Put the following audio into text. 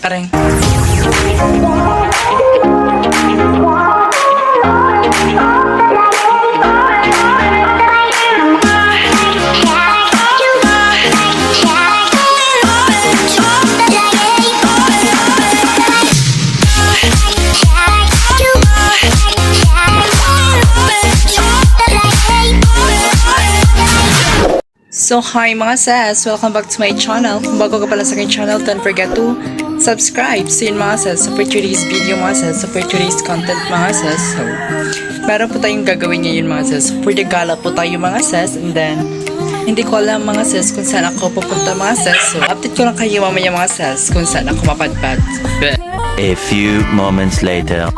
Aray. So hi mga sis! Welcome back to my channel. Kung bago ka pala sa aking channel, don't forget to subscribe. So yun mga sis, so for today's video mga sis, so for today's content mga sis, so meron po tayong gagawin ngayon mga sis. For the gala po tayo mga sis, and then hindi ko alam mga sis kung saan ako pupunta mga sis. So update ko lang kayo mamaya mga sis kung saan ako mapadpad. A few moments later.